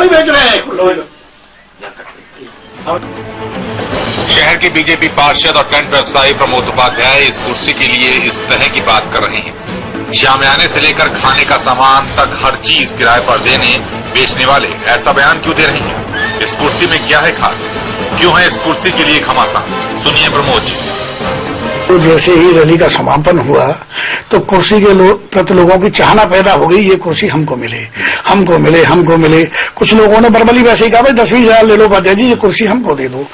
थोड़ी बेच रहे हैं लोग। शहर के बीजेपी पार्षद और टेंट व्यवसायी प्रमोद उपाध्याय इस कुर्सी के लिए इस तरह की बात कर रहे हैं। शामियाने से लेकर खाने का सामान तक हर चीज किराए पर देने बेचने वाले ऐसा बयान क्यों दे रहे हैं? इस कुर्सी में क्या है खास? क्यों है इस कुर्सी के लिए घमासान? सुनिए प्रमोद जी से। तो जैसे ही रैली का समापन हुआ तो कुर्सी के प्रति लोगों की चाहना पैदा हो गई, ये कुर्सी हमको मिले, हमको मिले, हमको मिले। कुछ लोगों ने बर्बली वैसे ही कहा, भाई 10-20 हजार ले लो उपाध्याय जी, ये कुर्सी हमको दे दो।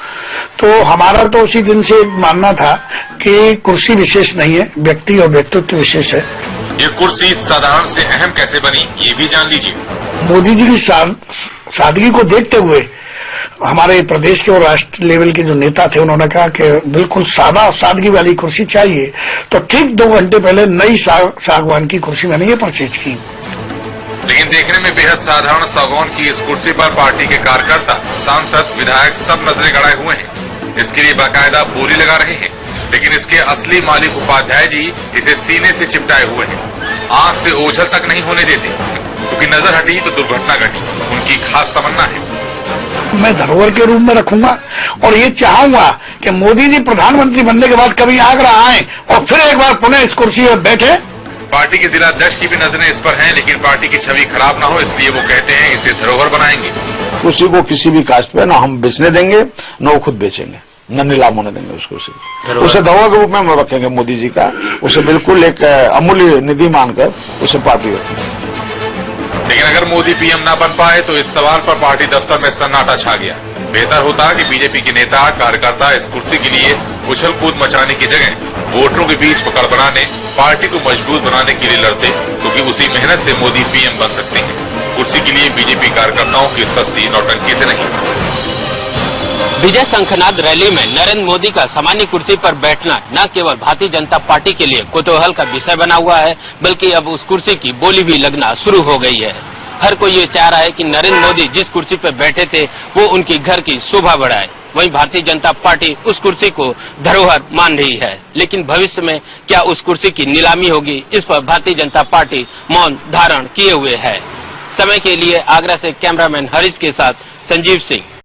तो हमारा तो उसी दिन से मानना था कि कुर्सी विशेष नहीं है, व्यक्ति और व्यक्तित्व विशेष है। ये कुर्सी साधारण से अहम कैसे बनी, ये भी जान लीजिए। मोदी जी की सादगी को देखते हुए हमारे प्रदेश के और राष्ट्र लेवल के जो नेता थे, उन्होंने कहा कि बिल्कुल सादा और सादगी वाली कुर्सी चाहिए। तो ठीक 2 घंटे पहले नई सागवान की कुर्सी मैंने ये परचेज की। लेकिन देखने में बेहद साधारण सागौन की इस कुर्सी पर पार्टी के कार्यकर्ता, सांसद, विधायक सब नजरें गड़ाए हुए हैं। इसके लिए बाकायदा बोली लगा रहे हैं, लेकिन इसके असली मालिक उपाध्याय जी इसे सीने से चिपटाए हुए हैं। आंख से ओझल तक नहीं होने देते, क्योंकि नजर हटी तो दुर्घटना घटी, उनकी खास तमन्ना है। मैं धरोहर के रूप में रखूंगा और ये चाहूंगा कि मोदी जी प्रधानमंत्री बनने के बाद कभी आगरा आए और फिर एक बार पुनः इस कुर्सी पर बैठे। पार्टी के जिला अध्यक्ष की भी नजरें इस पर हैं, लेकिन पार्टी की छवि खराब ना हो इसलिए वो कहते हैं इसे धरोहर बनाएंगे। कुर्सी को किसी भी कास्ट पे ना हम बेचने देंगे, न वो खुद बेचेंगे, न नीलाम होने देंगे उस कुर्सी। उसे धरोहर के रूप में हम रखेंगे मोदी जी का, उसे बिल्कुल एक अमूल्य निधि मानकर उसे पार्टी रखेंगे। लेकिन अगर मोदी पीएम ना बन पाए तो इस सवाल पर पार्टी दफ्तर में सन्नाटा छा गया। बेहतर होता कि बीजेपी के नेता कार्यकर्ता इस कुर्सी के लिए उछल कूद मचाने की जगह वोटरों के बीच पकड़ बनाने, पार्टी को मजबूत बनाने के लिए लड़ते, क्योंकि उसी मेहनत से मोदी पीएम बन सकते हैं। कुर्सी के लिए बीजेपी कार्यकर्ताओं की सस्ती नौटंकी से नहीं। विजय शंखनाद रैली में नरेंद्र मोदी का सामान्य कुर्सी पर बैठना न केवल भारतीय जनता पार्टी के लिए कुतूहल का विषय बना हुआ है, बल्कि अब उस कुर्सी की बोली भी लगना शुरू हो गई है। हर कोई ये चाह रहा है कि नरेंद्र मोदी जिस कुर्सी पर बैठे थे वो उनकी घर की शोभा बढ़ाए। वहीं भारतीय जनता पार्टी उस कुर्सी को धरोहर मान रही है, लेकिन भविष्य में क्या उस कुर्सी की नीलामी होगी, इस पर भारतीय जनता पार्टी मौन धारण किए हुए है। समय के लिए आगरा से कैमरामैन हरीश के साथ संजीव सिंह।